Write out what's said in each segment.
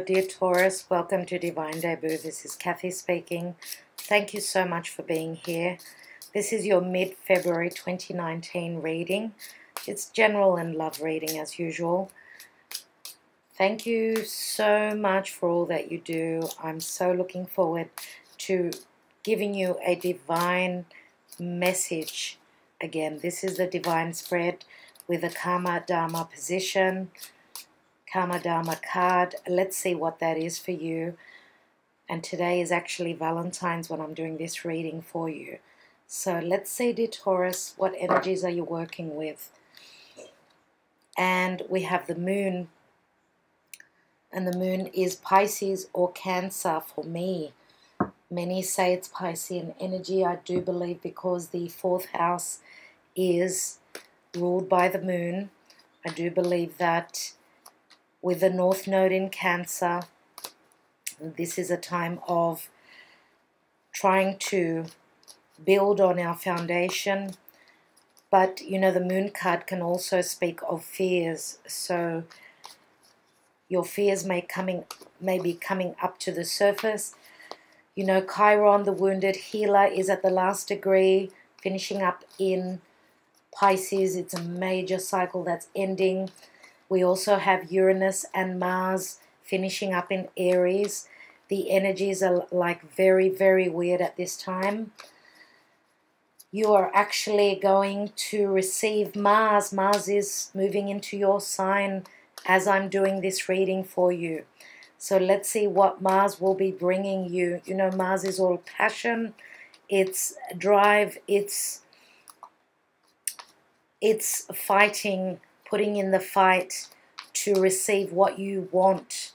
Dear Taurus, welcome to Divine Debut. This is Kathy speaking. Thank you so much for being here. This is your mid-February 2019 reading. It's general and love reading as usual. Thank you so much for all that you do. I'm so looking forward to giving you a divine message. Again, this is the divine spread with a Karma Dharma position. Karma Dharma card. Let's see what that is for you. And today is actually Valentine's when I'm doing this reading for you. So let's see, dear Taurus, what energies are you working with? And we have the moon. And the moon is Pisces or Cancer for me. Many say it's Piscean energy. I do believe because the fourth house is ruled by the moon. I do believe that with the North Node in Cancer, this is a time of trying to build on our foundation. But, you know, the Moon card can also speak of fears. So your fears may be coming up to the surface. You know, Chiron, the wounded healer, is at the last degree, finishing up in Pisces. It's a major cycle that's ending. We also have Uranus and Mars finishing up in Aries. The energies are like very, very weird at this time. You are actually going to receive Mars. Mars is moving into your sign as I'm doing this reading for you. So let's see what Mars will be bringing you. You know, Mars is all passion, it's drive, it's fighting, putting in the fight to receive what you want,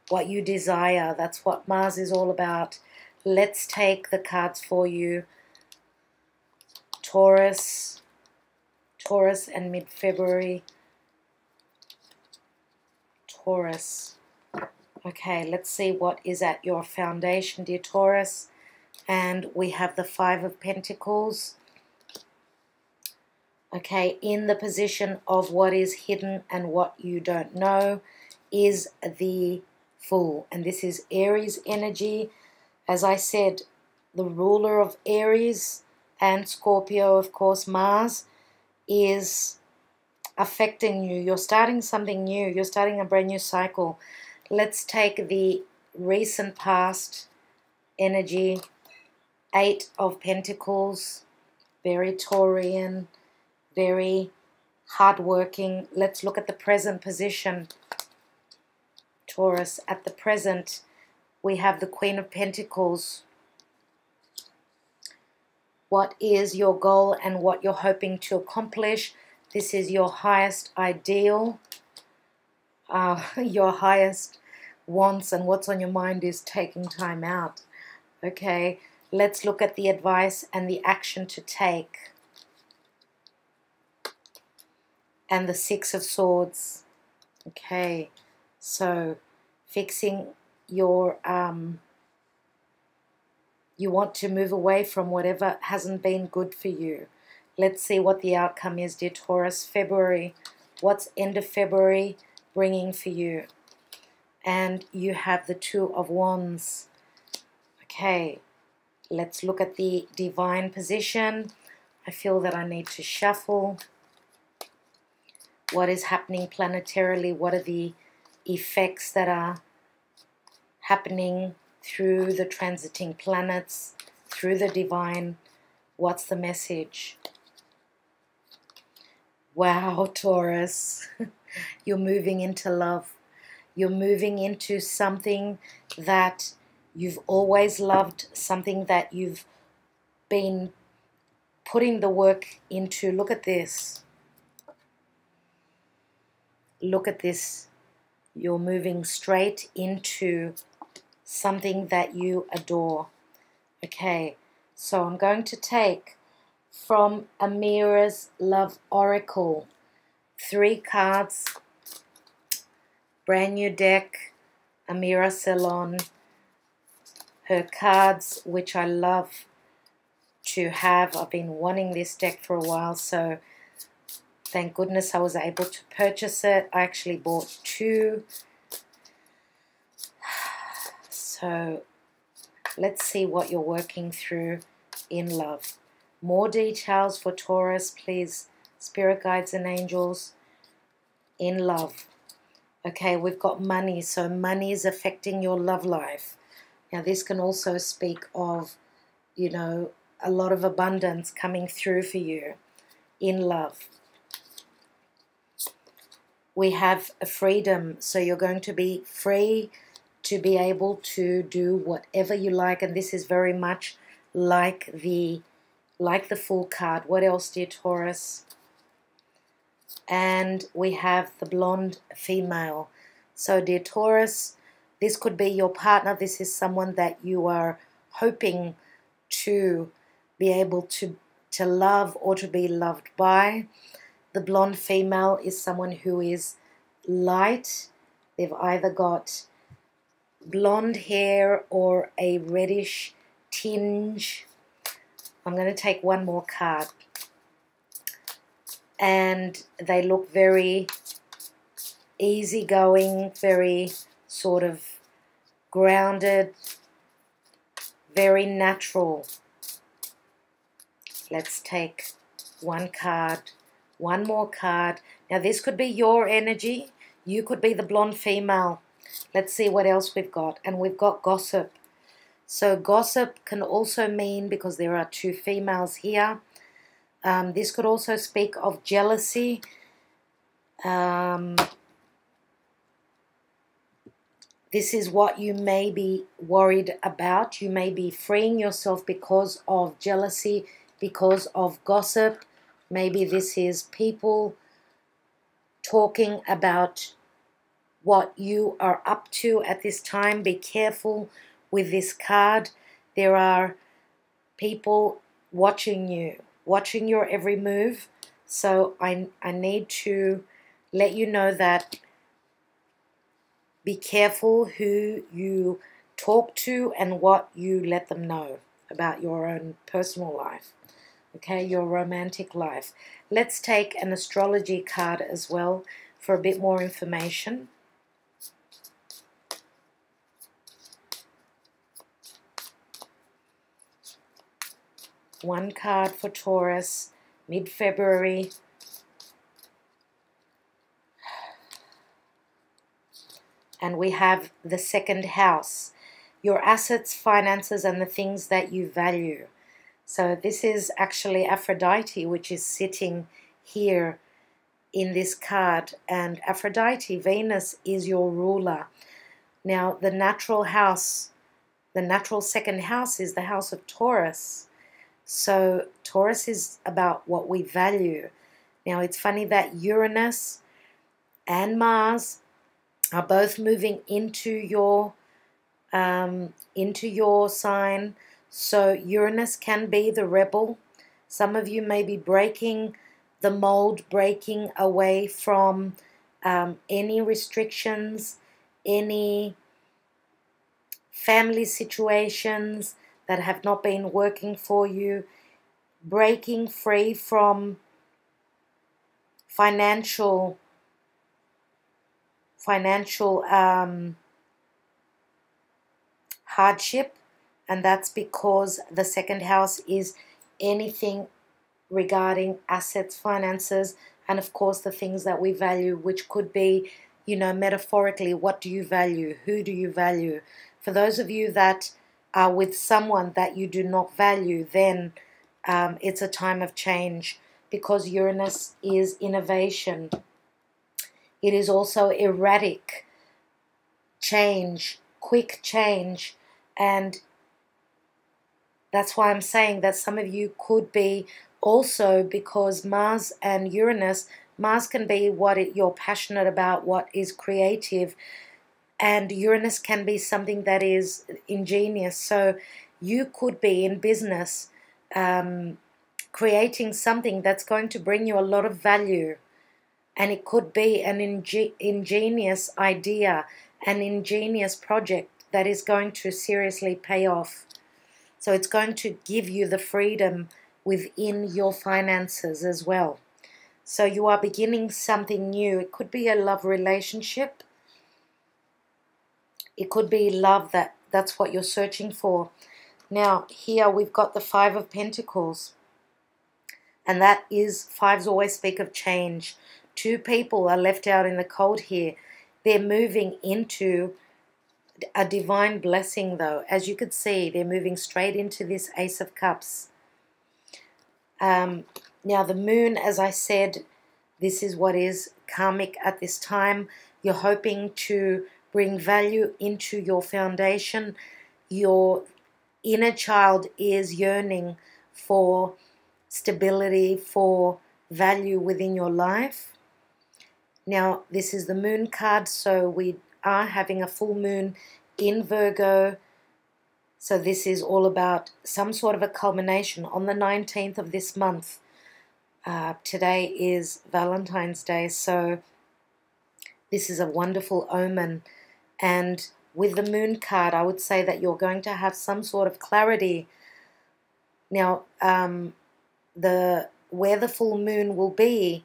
what you desire. That's what Mars is all about. Let's take the cards for you. Taurus and mid-February. Taurus. Okay, let's see what is at your foundation, dear Taurus. And we have the Five of Pentacles. Okay, in the position of what is hidden and what you don't know is the Fool. And this is Aries energy. As I said, the ruler of Aries and Scorpio, of course, Mars, is affecting you. You're starting something new. You're starting a brand new cycle. Let's take the recent past energy. Eight of Pentacles, very Taurian, very hardworking. Let's look at the present position. Taurus, at the present, we have the Queen of Pentacles. What is your goal and what you're hoping to accomplish? This is your highest ideal, your highest wants, and what's on your mind is taking time out. Okay, let's look at the advice and the action to take. And the Six of Swords. Okay, so fixing your, you want to move away from whatever hasn't been good for you. Let's see what the outcome is, dear Taurus. February, what's end of February bringing for you? And you have the Two of Wands. Okay, let's look at the divine position. I feel that I need to shuffle. What is happening planetarily? What are the effects that are happening through the transiting planets, through the divine? What's the message? Wow, Taurus, you're moving into love. You're moving into something that you've always loved, something that you've been putting the work into. Look at this. Look at this. You're moving straight into something that you adore. Okay, so I'm going to take from AMIRA'S Love Oracle 3 cards, brand new deck, AMIRA CELON, her cards, which I love to have. I've been wanting this deck for a while, so thank goodness I was able to purchase it. I actually bought 2. So let's see what you're working through in love. More details for Taurus, please, spirit guides and angels, in love. Okay, we've got money, so money is affecting your love life. Now, this can also speak of, you know, a lot of abundance coming through for you in love. We have a freedom, so you're going to be free to be able to do whatever you like, and this is very much like the Fool card. What else, dear Taurus? And we have the blonde female. So, dear Taurus, this could be your partner. This is someone that you are hoping to be able to love or to be loved by. The blonde female is someone who is light. They've either got blonde hair or a reddish tinge. I'm going to take one more card. And they look very easygoing, very sort of grounded, very natural. Let's take one card, one more card. Now this could be your energy. You could be the blonde female. Let's see what else we've got. And we've got gossip. So gossip can also mean, because there are two females here, this could also speak of jealousy. This is what you may be worried about. You may be freeing yourself because of jealousy, because of gossip. Maybe this is people talking about what you are up to at this time. Be careful with this card. There are people watching you, watching your every move. So I need to let you know that be careful who you talk to and what you let them know about your own personal life, okay, your romantic life. Let's take an astrology card as well for a bit more information. One card for Taurus, mid-February. And we have the second house, your assets, finances, and the things that you value. So this is actually Aphrodite, which is sitting here in this card. And Aphrodite, Venus, is your ruler. Now, the natural house, the natural second house is the house of Taurus. So Taurus is about what we value. Now, it's funny that Uranus and Mars are both moving into your sign. So Uranus can be the rebel. Some of you may be breaking the mold, breaking away from any restrictions, any family situations that have not been working for you, breaking free from financial hardship, and that's because the second house is anything regarding assets, finances, and of course the things that we value, which could be, you know, metaphorically, what do you value? Who do you value? For those of you that are with someone that you do not value, then it's a time of change, because Uranus is innovation. It is also erratic change, quick change, and that's why I'm saying that some of you could be also, because Mars and Uranus, Mars can be what you're passionate about, what is creative, and Uranus can be something that is ingenious. So you could be in business creating something that's going to bring you a lot of value. And it could be an ingenious idea, an ingenious project that is going to seriously pay off. So it's going to give you the freedom within your finances as well. So you are beginning something new. It could be a love relationship. It could be love that that's what you're searching for. Now, here we've got the Five of Pentacles. And that is, fives always speak of change. Two people are left out in the cold here. They're moving into a divine blessing, though. As you could see, they're moving straight into this Ace of Cups. Now, the moon, as I said, this is what is karmic at this time. You're hoping to bring value into your foundation. Your inner child is yearning for stability, for value within your life. Now, this is the moon card, so we are having a full moon in Virgo. So this is all about some sort of a culmination on the 19th of this month. Today is Valentine's Day, so this is a wonderful omen. And with the moon card, I would say that you're going to have some sort of clarity. Now, where the full moon will be,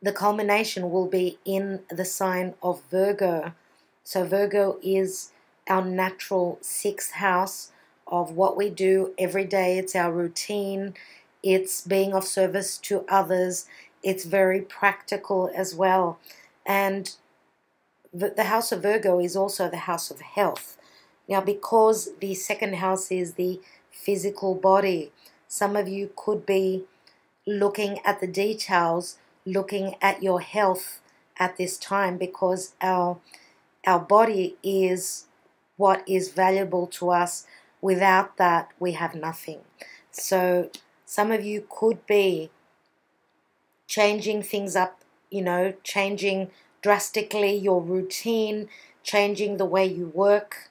the culmination will be in the sign of Virgo. So Virgo is our natural sixth house of what we do every day. It's our routine. It's being of service to others. It's very practical as well. And the house of Virgo is also the house of health. Now, because the second house is the physical body, some of you could be looking at the details, looking at your health at this time, because our body is what is valuable to us. Without that, we have nothing. So some of you could be changing things up, changing drastically your routine, changing the way you work.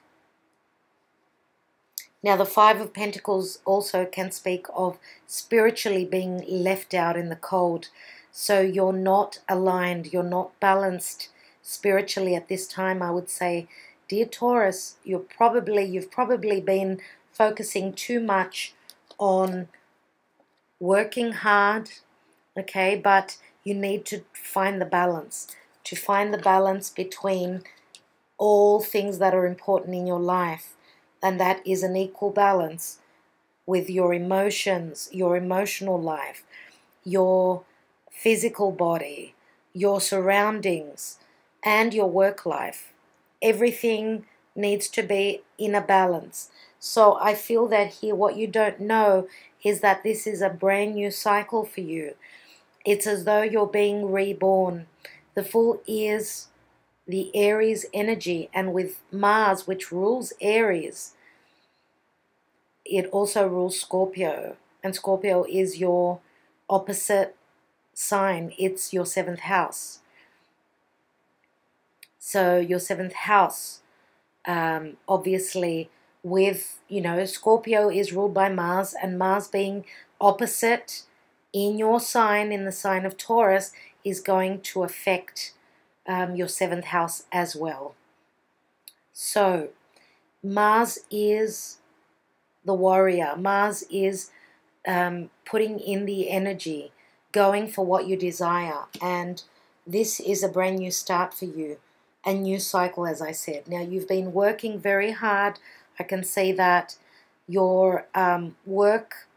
Now, the Five of Pentacles also can speak of spiritually being left out in the cold. So you're not aligned, you're not balanced spiritually at this time, I would say. Dear Taurus, you've probably been focusing too much on working hard, okay, but you need to find the balance. To find the balance between all things that are important in your life. And that is an equal balance with your emotions, your emotional life, your physical body, your surroundings, and your work life. Everything needs to be in a balance. So I feel that here what you don't know is that this is a brand new cycle for you. It's as though you're being reborn. The Fool is the Aries energy, and with Mars, which rules Aries, it also rules Scorpio, and Scorpio is your opposite sign. It's your seventh house. So your seventh house, obviously with, Scorpio is ruled by Mars, and Mars being opposite in your sign, in the sign of Taurus, is going to affect your seventh house as well. So Mars is the warrior. Mars is putting in the energy, going for what you desire. And this is a brand new start for you, a new cycle, as I said. Now, you've been working very hard. I can see that your work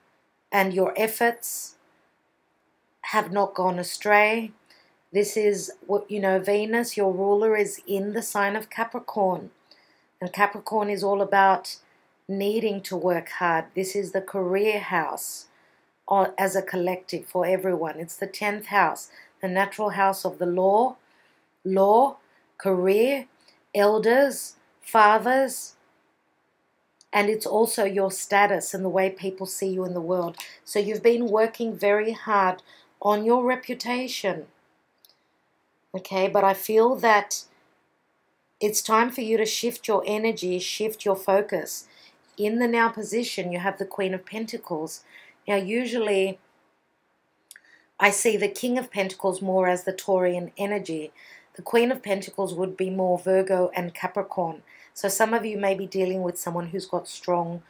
and your efforts have not gone astray. This is what, Venus, your ruler, is in the sign of Capricorn. And Capricorn is all about needing to work hard. This is the career house as a collective for everyone. It's the 10th house, the natural house of the law, career, elders, fathers, and it's also your status and the way people see you in the world. So you've been working very hard on your reputation. Okay, but I feel that it's time for you to shift your energy, shift your focus. In the now position, you have the Queen of Pentacles. Now, usually I see the King of Pentacles more as the Taurian energy. The Queen of Pentacles would be more Virgo and Capricorn. So some of you may be dealing with someone who's got strong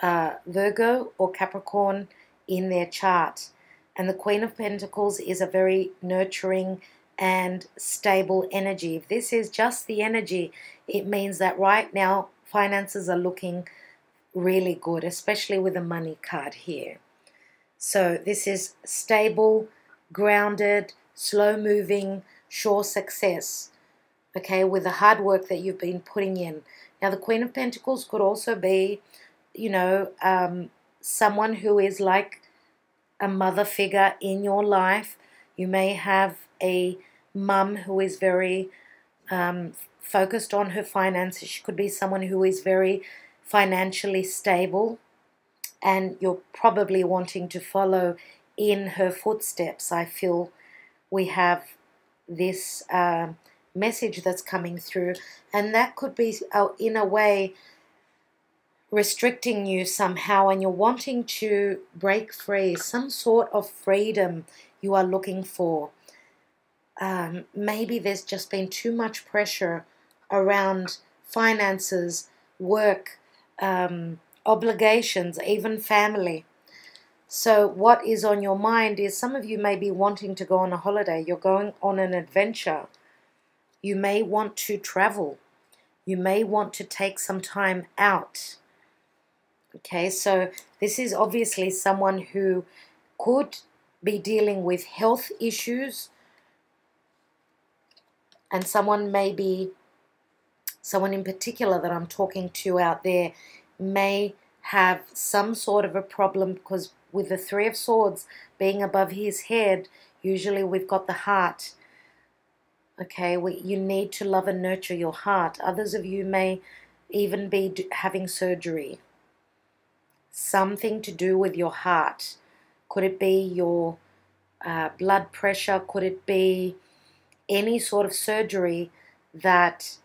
Virgo or Capricorn in their chart. And the Queen of Pentacles is a very nurturing and stable energy. If this is just the energy, it means that right now finances are looking really good, especially with the money card here. So this is stable, grounded, slow-moving, sure success, okay, with the hard work that you've been putting in. Now, the Queen of Pentacles could also be, you know, someone who is like a mother figure in your life. You may have a mum who is very focused on her finances. She could be someone who is very financially stable, and you're probably wanting to follow in her footsteps. I feel we have this message that's coming through, and that could be in a way restricting you somehow, and you're wanting to break free, some sort of freedom you are looking for. Maybe there's just been too much pressure around finances, work, obligations, even family. So what is on your mind is some of you may be wanting to go on a holiday. You're going on an adventure. You may want to travel. You may want to take some time out. Okay, so this is obviously someone who could be dealing with health issues, and someone in particular that I'm talking to out there may have some sort of a problem, because with the Three of Swords being above his head, usually we've got the heart. Okay, you need to love and nurture your heart. Others of you may even be having surgery. Something to do with your heart. Could it be your blood pressure? Could it be any sort of surgery that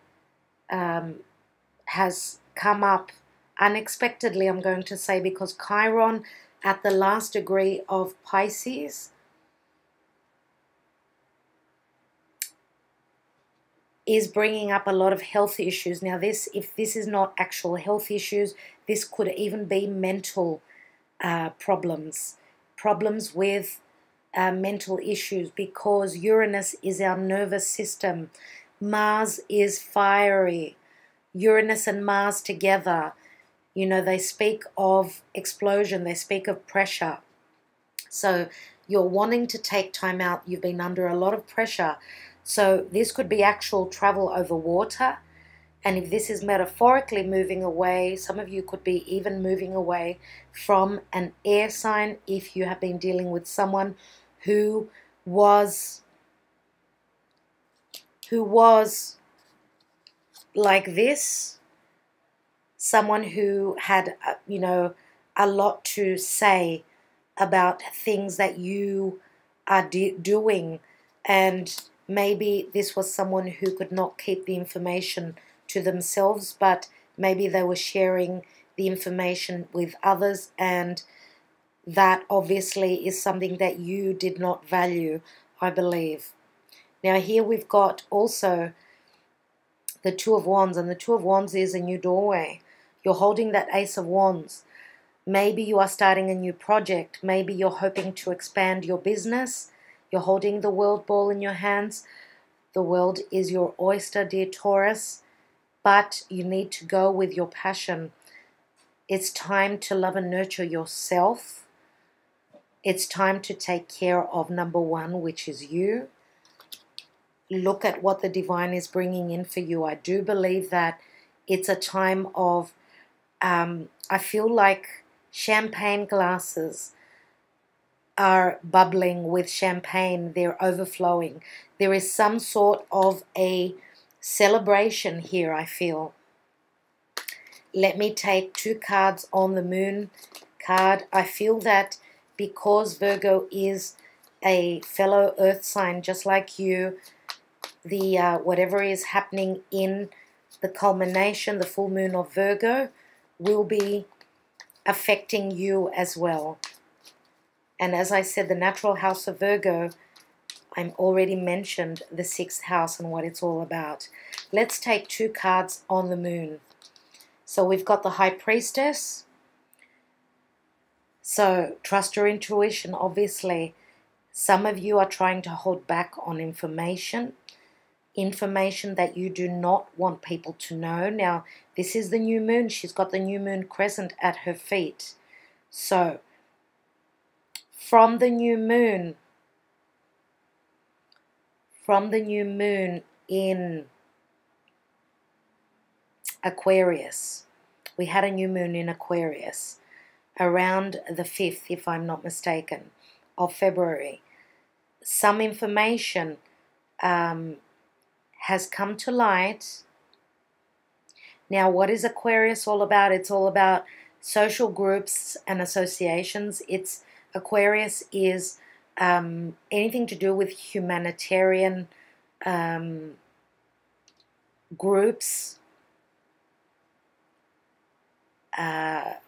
has come up unexpectedly, I'm going to say, because Chiron at the last degree of Pisces is bringing up a lot of health issues. Now, if this is not actual health issues, this could even be mental problems with mental issues, because Uranus is our nervous system. Mars is fiery. Uranus and Mars together, you know, they speak of explosion, they speak of pressure. So you're wanting to take time out. You've been under a lot of pressure. So this could be actual travel over water. And if this is metaphorically moving away, some of you could be even moving away from an air sign if you have been dealing with someone who was like this, someone who had, you know, a lot to say about things that you are doing, and maybe this was someone who could not keep the information to themselves, but maybe they were sharing the information with others, and that obviously is something that you did not value, I believe. Now here we've got also the Two of Wands, and the Two of Wands is a new doorway. You're holding that Ace of Wands. Maybe you are starting a new project. Maybe you're hoping to expand your business. You're holding the world ball in your hands. The world is your oyster, dear Taurus, but you need to go with your passion. It's time to love and nurture yourself. It's time to take care of number one, which is you. Look at what the divine is bringing in for you. I do believe that it's a time of, I feel like champagne glasses are bubbling with champagne. They're overflowing. There is some sort of a celebration here, I feel. Let me take two cards on the Moon card. I feel that because Virgo is a fellow earth sign just like you, the whatever is happening in the culmination, the full moon of Virgo, will be affecting you as well. And as I said, the natural house of Virgo, I'm already mentioned the 6th house and what it's all about. Let's take two cards on the Moon. So we've got the High Priestess. So trust your intuition, obviously. Some of you are trying to hold back on information. information that you do not want people to know. Now, this is the new moon. She's got the new moon crescent at her feet. So, from the new moon in Aquarius, we had a new moon in Aquarius around the 5th, if I'm not mistaken, of February. Some information has come to light. Now, what is Aquarius all about? It's all about social groups and associations. Aquarius is anything to do with humanitarian groups.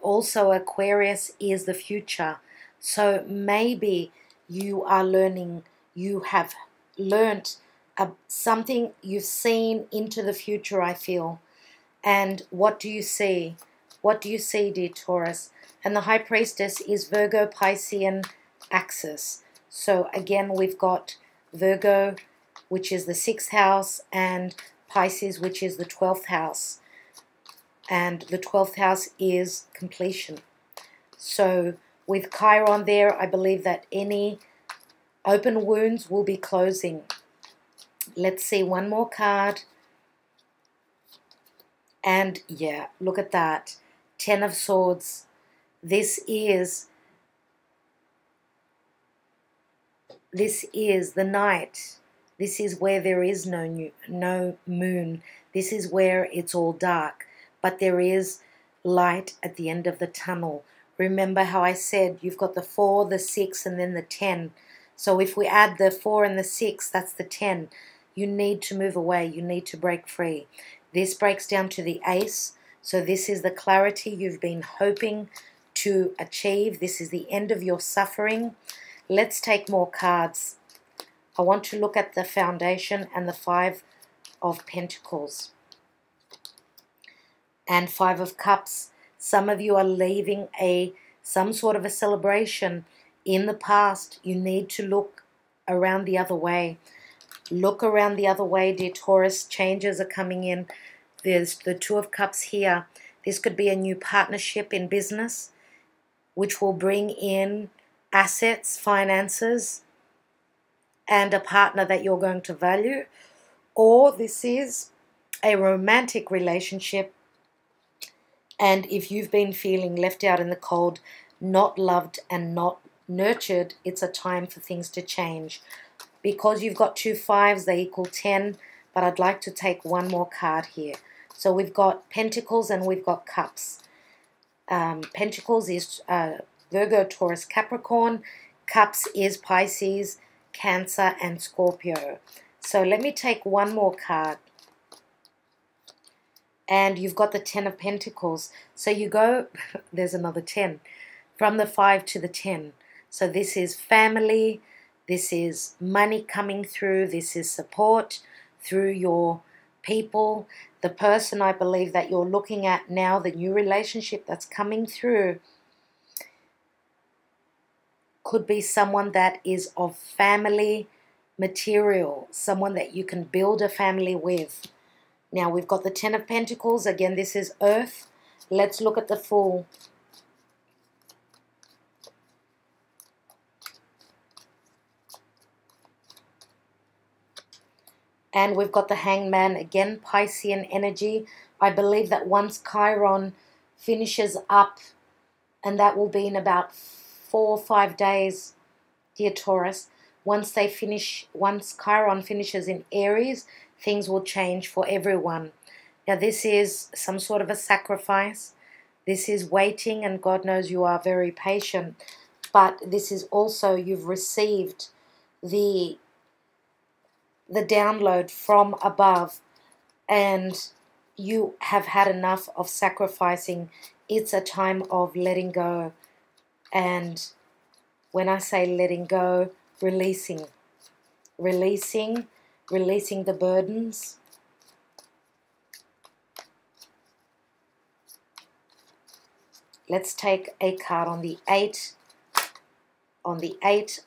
Also, Aquarius is the future. So maybe you are learning, you have learnt something, you've seen into the future, I feel. And what do you see? What do you see, dear Taurus? And the High Priestess is Virgo Piscean axis. So again, we've got Virgo, which is the 6th house, and Pisces, which is the 12th house. And the 12th house is completion. So with Chiron there, I believe that any open wounds will be closing. Let's see one more card. And yeah, look at that. 10 of Swords. This is the night. This is where there is no moon. This is where it's all dark. But there is light at the end of the tunnel. Remember how I said you've got the 4, the 6, and then the 10. So if we add the 4 and the 6, that's the 10. You need to move away. You need to break free. This breaks down to the Ace. So this is the clarity you've been hoping to achieve. This is the end of your suffering. Let's take more cards. I want to look at the Foundation and the 5 of Pentacles. And 5 of Cups. Some of you are leaving some sort of a celebration in the past. You need to look around the other way. Look around the other way, dear Taurus. Changes are coming in. There's the 2 of Cups here. This could be a new partnership in business, which will bring in assets, finances, and a partner that you're going to value. Or this is a romantic relationship. And if you've been feeling left out in the cold, not loved and not nurtured, it's a time for things to change. Because you've got 2 5s, they equal 10. But I'd like to take one more card here. So we've got Pentacles and we've got Cups. Pentacles is Virgo, Taurus, Capricorn. Cups is Pisces, Cancer, and Scorpio. So let me take one more card. And you've got the 10 of Pentacles. So you go, there's another 10, from the 5 to the 10. So this is family, this is money coming through, this is support through your people. The person I believe that you're looking at now, the new relationship that's coming through, could be someone that is of family material, someone that you can build a family with. Now we've got the 10 of Pentacles. Again, this is Earth. Let's look at the Fool. And we've got the Hangman. Again, Piscean energy. I believe that once Chiron finishes up, and that will be in about 4 or 5 days, dear Taurus. Once Chiron finishes in Aries, things will change for everyone. Now this is some sort of a sacrifice. This is waiting, and God knows you are very patient. But this is also, you've received the download from above, and you have had enough of sacrificing. It's a time of letting go. And when I say letting go, releasing the burdens. Let's take a card on the 8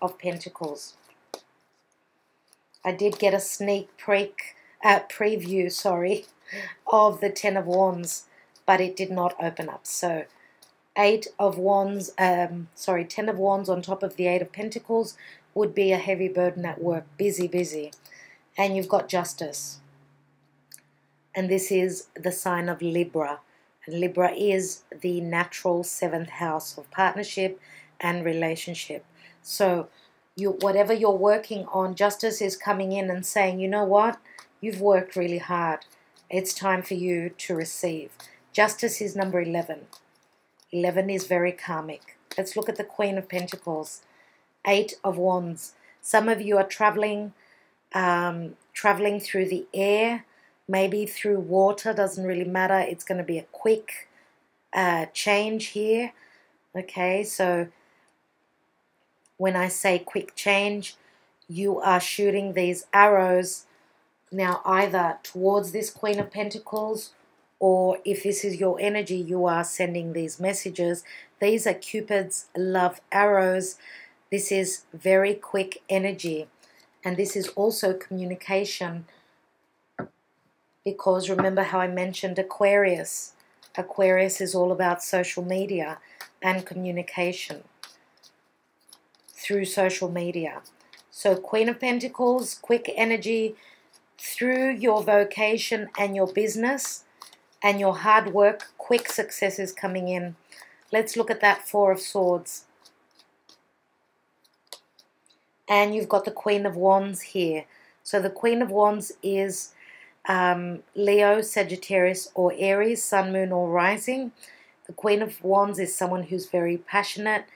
of Pentacles. I did get a sneak peek preview, sorry, of the Ten of Wands, but it did not open up. So 8 of Wands, 10 of Wands on top of the 8 of Pentacles would be a heavy burden at work, busy, busy. And you've got Justice. And this is the sign of Libra. And Libra is the natural 7th house of partnership and relationship. So whatever you're working on, Justice is coming in and saying, you know what? You've worked really hard. It's time for you to receive. Justice is number 11. 11 is very karmic. Let's look at the Queen of Pentacles. 8 of Wands. Some of you are traveling through the air, maybe through water, doesn't really matter. It's going to be a quick change here. Okay, so when I say quick change, you are shooting these arrows now either towards this Queen of Pentacles, or if this is your energy, you are sending these messages. These are Cupid's love arrows. This is very quick energy. And this is also communication, because remember how I mentioned Aquarius. Aquarius is all about social media and communication through social media. So Queen of Pentacles, quick energy through your vocation and your business and your hard work, quick success is coming in. Let's look at that Four of Swords. And you've got the Queen of Wands here. So the Queen of Wands is Leo, Sagittarius, or Aries, Sun, Moon, or Rising. The Queen of Wands is someone who's very passionate.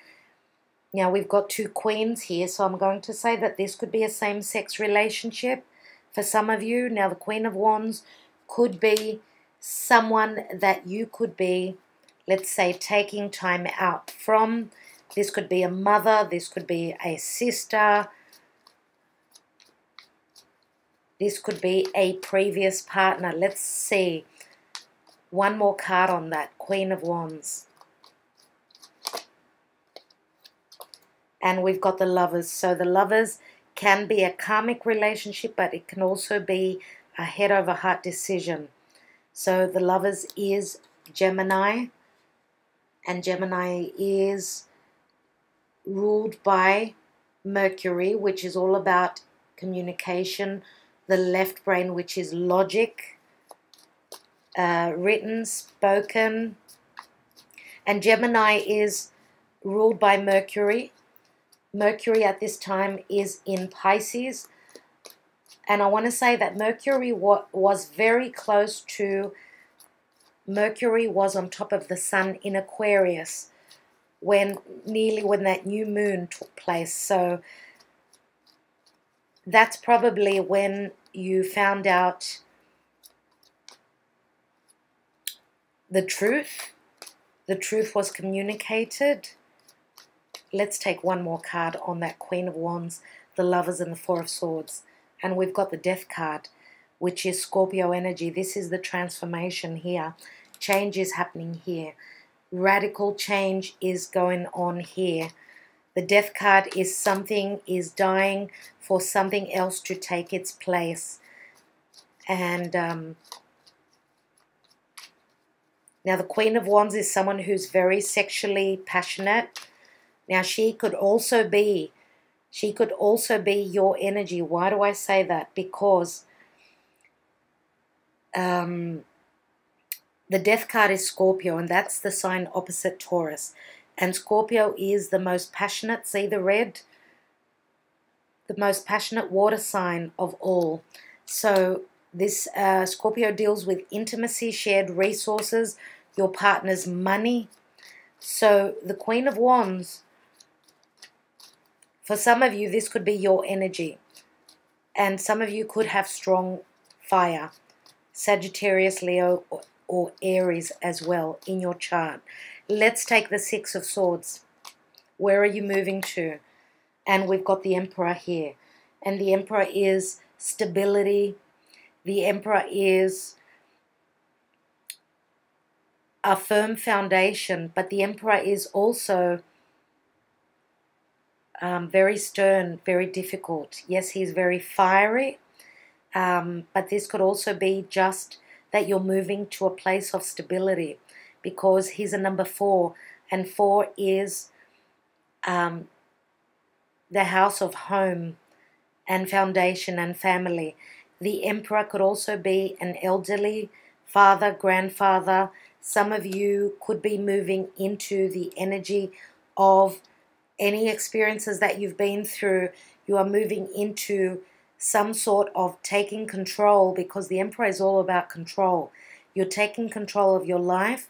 Now we've got two queens here, so I'm going to say that this could be a same-sex relationship for some of you. Now the Queen of Wands could be someone that you could be, let's say, taking time out from. This could be a mother, this could be a sister, this could be a previous partner. Let's see. One more card on that, Queen of Wands. And we've got the Lovers. So the Lovers can be a karmic relationship, but it can also be a head over heart decision. So the Lovers is Gemini, and Gemini is ruled by Mercury, which is all about communication, the left brain, which is logic, written, spoken, and Gemini is ruled by Mercury. Mercury at this time is in Pisces, and I want to say that Mercury was very close to, Mercury was on top of the Sun in Aquarius when that new moon took place. So that's probably when you found out the truth. The truth was communicated. Let's take one more card on that Queen of Wands, the Lovers, and the Four of Swords. And we've got the Death card, which is Scorpio energy. This is the transformation here. Change is happening here. Radical change is going on here. The Death card is something is dying for something else to take its place. And now the Queen of Wands is someone who's very sexually passionate. Now she could also be your energy. Why do I say that? Because the Death card is Scorpio, and that's the sign opposite Taurus. And Scorpio is the most passionate, see the red? The most passionate water sign of all. So this Scorpio deals with intimacy, shared resources, your partner's money. So the Queen of Wands, for some of you, this could be your energy. And some of you could have strong fire. Sagittarius, Leo, or Aries as well in your chart. Let's take the Six of Swords. Where are you moving to? And we've got the Emperor here. And the Emperor is stability. The Emperor is a firm foundation. But the Emperor is also very stern, very difficult. Yes, he's very fiery. But this could also be just that you're moving to a place of stability, because he's a number 4, and 4 is the house of home and foundation and family. The Emperor could also be an elderly father, grandfather. Some of you could be moving into the energy of any experiences that you've been through. You are moving into some sort of taking control, because the Emperor is all about control. You're taking control of your life.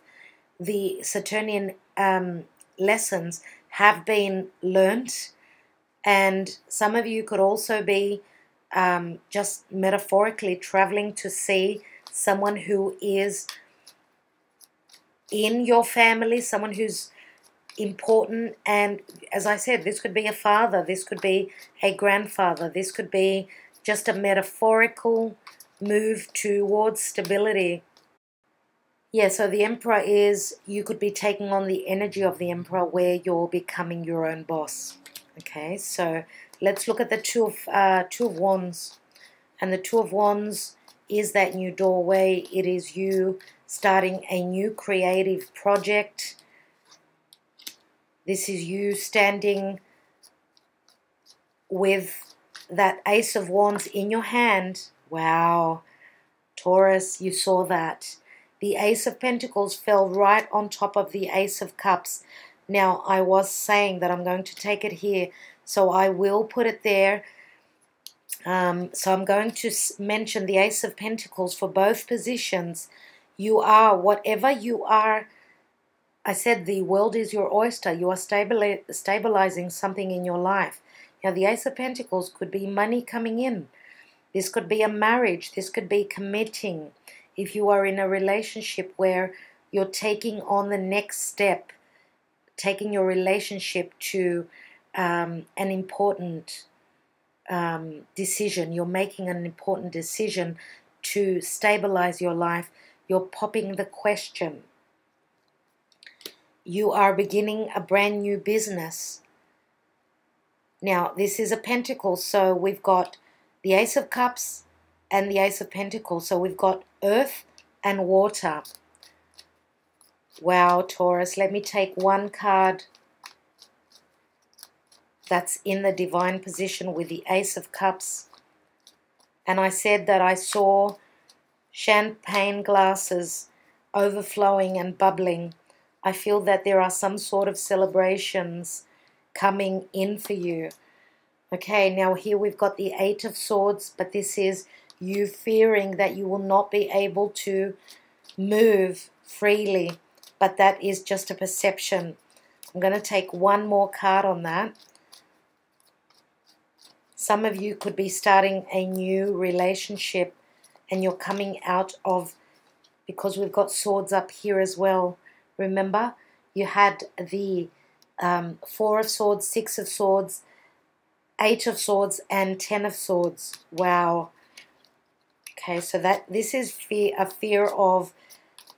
The Saturnian lessons have been learnt, and some of you could also be just metaphorically traveling to see someone who is in your family, someone who's important. And as I said, this could be a father, this could be a grandfather, this could be just a metaphorical move towards stability. Yeah, so the Emperor is, you could be taking on the energy of the Emperor where you're becoming your own boss. Okay, so let's look at the Two of Wands. And the Two of Wands is that new doorway. It is you starting a new creative project. This is you standing with that Ace of Wands in your hand. Wow, Taurus, you saw that. The Ace of Pentacles fell right on top of the Ace of Cups. Now, I was saying that I'm going to take it here, so I will put it there. So I'm going to mention the Ace of Pentacles for both positions. You are, whatever you are, I said the world is your oyster. You are stabilizing something in your life. Now, the Ace of Pentacles could be money coming in. This could be a marriage. This could be committing. If you are in a relationship where you're taking on the next step, taking your relationship to an important decision. You're making an important decision to stabilize your life. You're popping the question. You are beginning a brand new business. Now, this is a pentacle, so we've got the Ace of Cups and the Ace of Pentacles. So we've got earth and water. Wow, Taurus, let me take one card that's in the divine position with the Ace of Cups. And I said that I saw champagne glasses overflowing and bubbling. I feel that there are some sort of celebrations coming in for you. Okay, now here we've got the Eight of Swords, but this is you fearing that you will not be able to move freely, but that is just a perception. I'm going to take one more card on that. Some of you could be starting a new relationship and you're coming out of, because we've got swords up here as well. Remember, you had the Four of Swords, Six of Swords, Eight of Swords, and Ten of Swords. Wow. Okay, so this is a fear of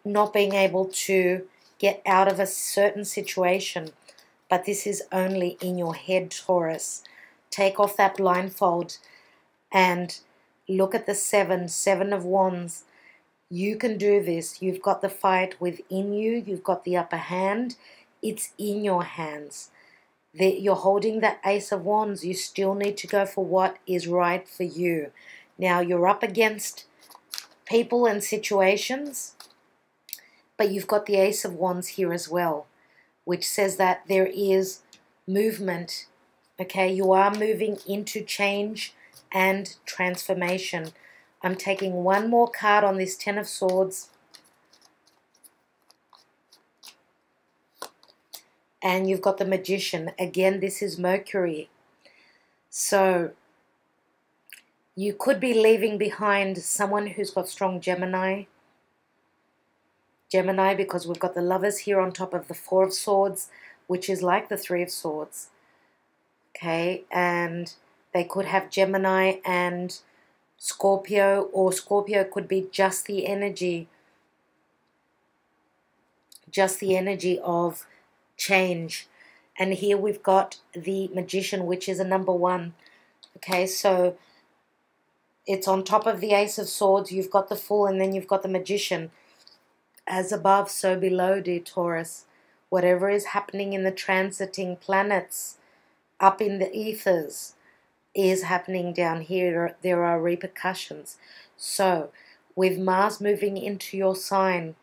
not being able to get out of a certain situation. But this is only in your head, Taurus. Take off that blindfold and look at the Seven of Wands. You can do this. You've got the fight within you. You've got the upper hand. It's in your hands. You're holding that Ace of Wands. You still need to go for what is right for you. Now, you're up against people and situations, but you've got the Ace of Wands here as well, which says that there is movement. Okay, you are moving into change and transformation. I'm taking one more card on this Ten of Swords. And you've got the Magician. Again, this is Mercury. So you could be leaving behind someone who's got strong Gemini. Because we've got the Lovers here on top of the Four of Swords, which is like the Three of Swords. Okay, and they could have Gemini and Scorpio, or Scorpio could be just the energy of change. And here we've got the Magician, which is a number 1. Okay, so It's on top of the Ace of Swords. You've got the Fool, and then you've got the Magician. As above, so below, dear Taurus. Whatever is happening in the transiting planets up in the ethers is happening down here. There are repercussions. So, with Mars moving into your sign,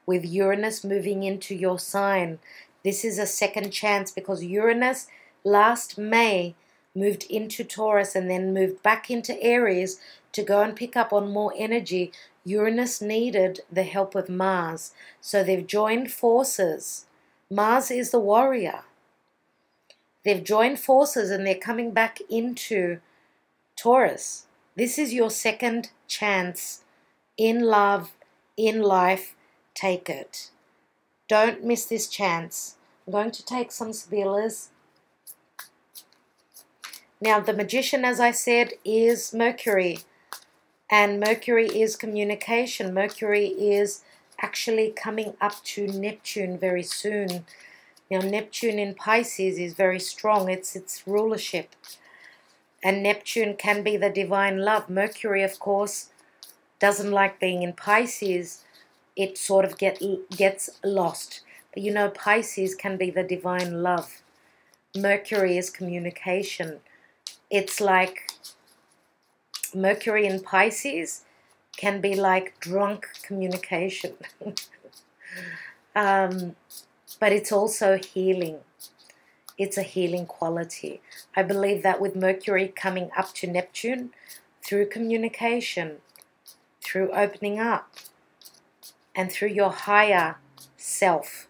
with Uranus moving into your sign, this is a second chance, because Uranus last May moved into Taurus and then moved back into Aries to go and pick up on more energy. Uranus needed the help of Mars, so they've joined forces. Mars is the warrior. They've joined forces and they're coming back into Taurus. This is your second chance in love, in life. Take it. Don't miss this chance. I'm going to take some Sibillas. Now, the Magician, as I said, is Mercury. And Mercury is communication. Mercury is actually coming up to Neptune very soon. Now, Neptune in Pisces is very strong. It's its rulership. And Neptune can be the divine love. Mercury, of course, doesn't like being in Pisces. It sort of gets lost. But you know, Pisces can be the divine love. Mercury is communication. It's like Mercury in Pisces can be like drunk communication. But it's also healing. It's a healing quality. I believe that with Mercury coming up to Neptune, through communication, through opening up, and through your higher self,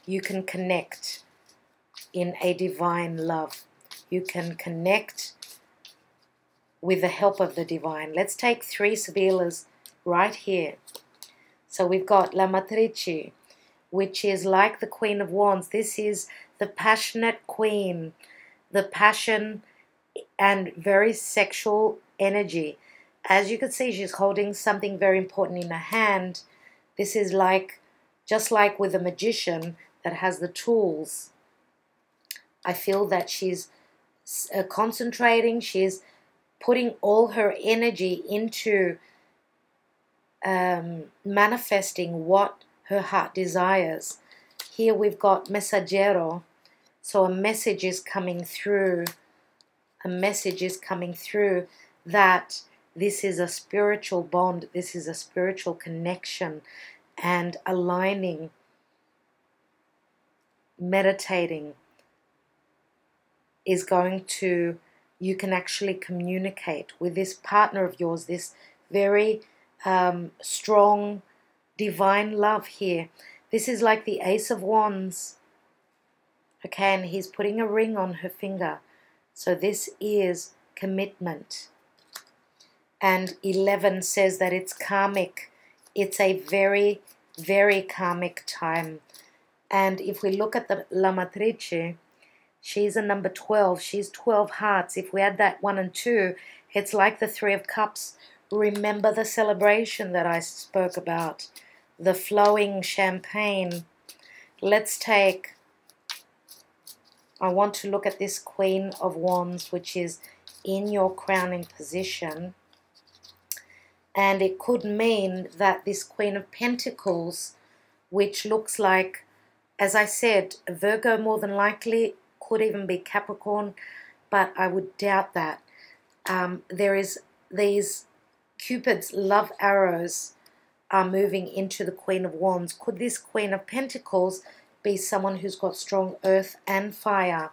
you can connect in a divine love. You can connect with the help of the divine. Let's take 3 Sibillas right here. So we've got La Matrice, which is like the Queen of Wands. This is the passionate queen, the passion and very sexual energy. As you can see, she's holding something very important in her hand. This is like, just like with a magician that has the tools. I feel that she's concentrating, she's putting all her energy into manifesting what her heart desires. Here we've got messaggero, so a message is coming through. A message is coming through that this is a spiritual bond, this is a spiritual connection, and aligning, meditating is going to, you can actually communicate with this partner of yours, this very strong divine love here. This is like the Ace of Wands. Okay, and he's putting a ring on her finger. So this is commitment. And 11 says that it's karmic. It's a very, very karmic time. And if we look at the La Matrice, she's a number 12. She's 12 hearts. If we add that 1 and 2, it's like the 3 of Cups. Remember the celebration that I spoke about. The flowing champagne. Let's take, I want to look at this Queen of Wands, which is in your crowning position. And it could mean that this Queen of Pentacles, which looks like, as I said, Virgo more than likely, could even be Capricorn, but I would doubt that. There is these Cupid's love arrows are moving into the Queen of Wands. Could this Queen of Pentacles be someone who's got strong earth and fire?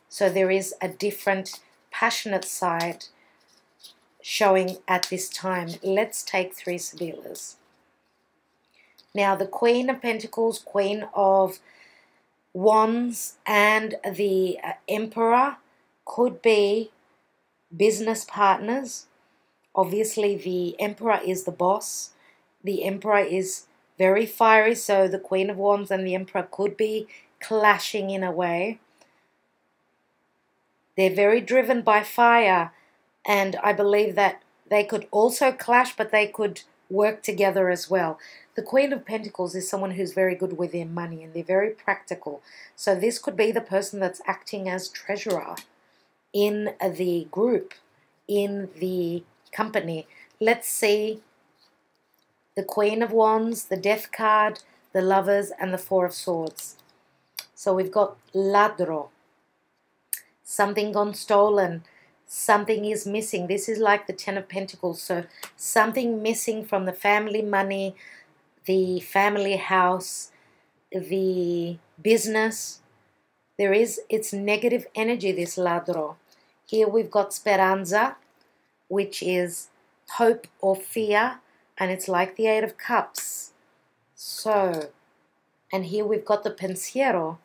So there is a different passionate side showing at this time. Let's take 3 Sibillas. Now the Queen of Pentacles, Queen of Wands, and the Emperor could be business partners. Obviously the Emperor is the boss. The Emperor is very fiery, so the Queen of Wands and the Emperor could be clashing in a way. They're very driven by fire, and I believe that they could also clash, but they could work together as well. The Queen of Pentacles is someone who's very good with their money, and they're very practical. So this could be the person that's acting as treasurer. in the group, in the company. Let's see the Queen of Wands, the Death card, the Lovers, and the Four of Swords. So we've got ladro, something gone stolen, something is missing. This is like the Ten of Pentacles. So something missing from the family money, the family house, the business. It's negative energy, this ladro. Here we've got speranza, which is hope or fear, and it's like the Eight of Cups. So, and here we've got the pensiero,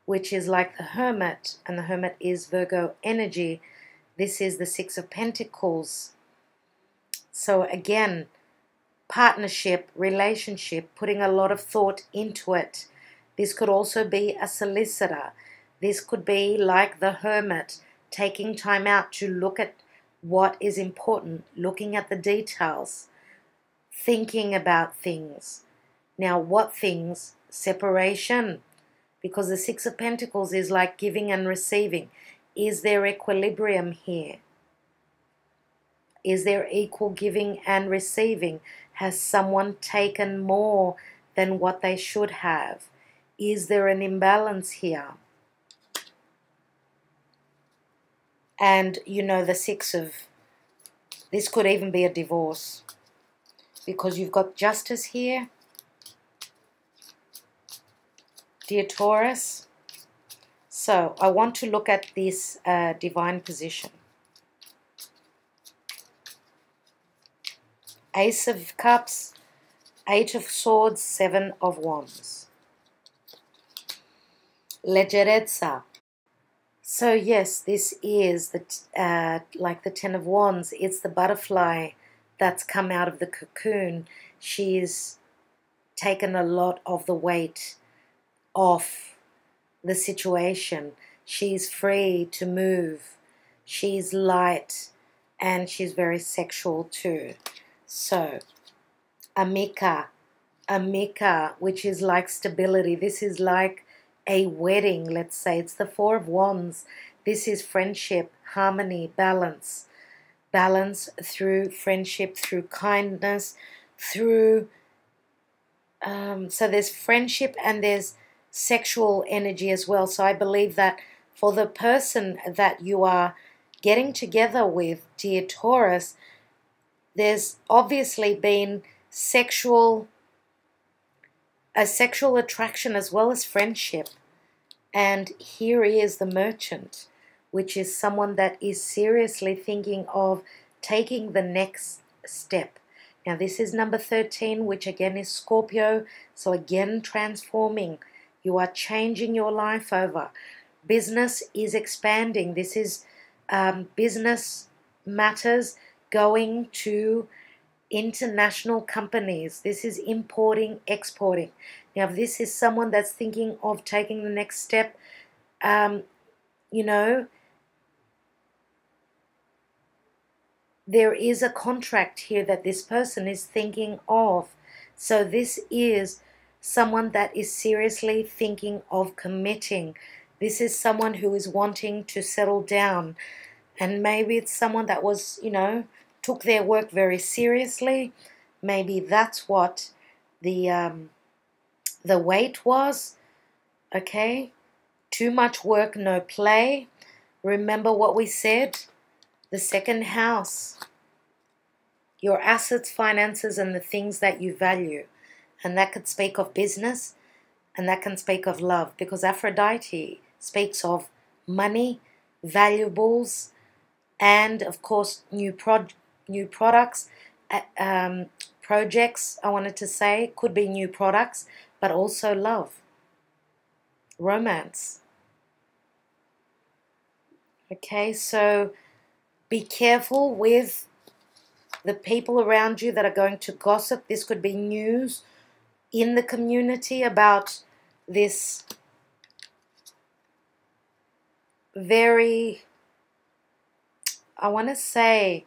which is like the Hermit, and the Hermit is Virgo energy. This is the Six of Pentacles. So again, partnership, relationship, putting a lot of thought into it. This could also be a solicitor. This could be like the Hermit, taking time out to look at what is important, looking at the details, thinking about things. Now, what things? Separation, because the Six of Pentacles is like giving and receiving. Is there equilibrium here? Is there equal giving and receiving? Has someone taken more than what they should have? Is there an imbalance here? And you know, the this could even be a divorce, because you've got Justice here, dear Taurus. So I want to look at this divine position. Ace of Cups, Eight of Swords, Seven of Wands. Leggerezza. So yes, this is like the Ten of Wands. It's the butterfly that's come out of the cocoon. She's taken a lot of the weight off the situation. She's free to move. She's light, and she's very sexual too. So, amica, which is like stability. This is like a wedding, let's say. It's the Four of Wands. This is friendship, harmony, balance. Balance through friendship, through kindness, through... so there's friendship and there's sexual energy as well. So I believe that for the person that you are getting together with, dear Taurus, there's obviously been a sexual attraction as well as friendship. And here is the Merchant, which is someone that is seriously thinking of taking the next step. Now this is number 13, which again is Scorpio. So again, transforming. You are changing your life over. Business is expanding. This is business matters going to international companies. This is importing, exporting. Now, if this is someone that's thinking of taking the next step, you know, there is a contract here that this person is thinking of. So this is someone that is seriously thinking of committing. This is someone who is wanting to settle down. And maybe it's someone that was, you know, took their work very seriously. Maybe that's what the weight was. Okay? Too much work, no play. Remember what we said? The second house. Your assets, finances, and the things that you value. And that could speak of business, and that can speak of love, because Aphrodite speaks of money, valuables, and of course new products, projects, I wanted to say, could be new products, but also love, romance. Okay, so be careful with the people around you that are going to gossip. This could be news in the community about this very, I want to say,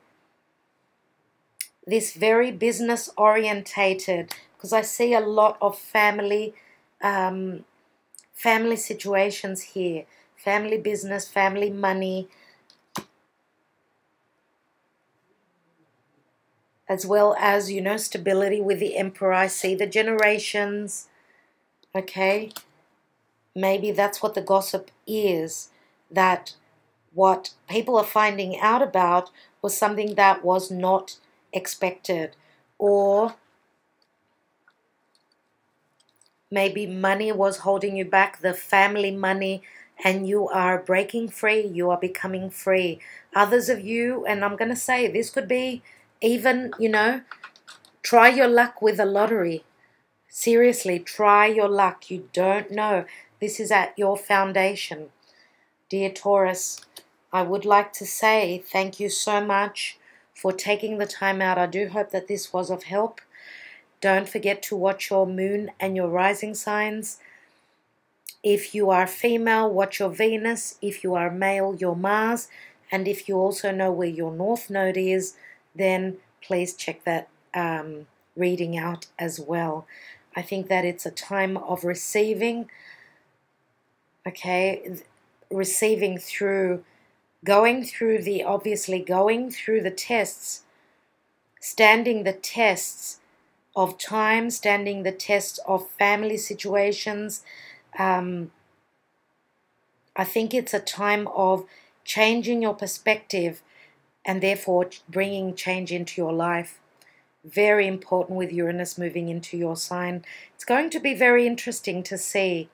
this very business orientated, because I see a lot of family situations here, family business, family money, as well as, you know, stability with the Emperor. I see the generations, okay? Maybe that's what the gossip is, that what people are finding out about was something that was not expected, or maybe money was holding you back, the family money, and you are breaking free, you are becoming free. Others of you, and I'm going to say this could be even, you know, try your luck with a lottery. Seriously, try your luck. You don't know. This is at your foundation. Dear Taurus, I would like to say thank you so much for taking the time out. I do hope that this was of help. Don't forget to watch your moon and your rising signs. If you are female, watch your Venus. If you are male, your Mars. And if you also know where your North Node is, then please check that reading out as well. I think that it's a time of receiving, okay, receiving through, obviously going through the tests, standing the tests of time, standing the tests of family situations. I think it's a time of changing your perspective and therefore bringing change into your life. Very important with Uranus moving into your sign. It's going to be very interesting to see.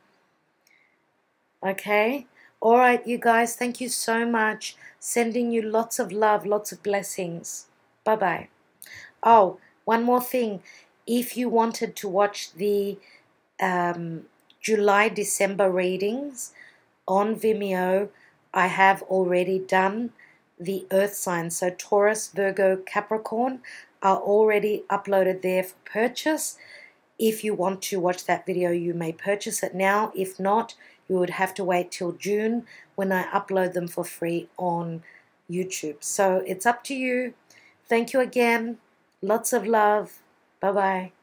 Okay? All right, you guys, thank you so much. Sending you lots of love, lots of blessings. Bye-bye. Oh, one more thing. If you wanted to watch the July-December readings on Vimeo, I have already done the earth signs. So Taurus, Virgo, Capricorn are already uploaded there for purchase. If you want to watch that video, you may purchase it now. If not, you would have to wait till June when I upload them for free on YouTube. So it's up to you. Thank you again. Lots of love. Bye-bye.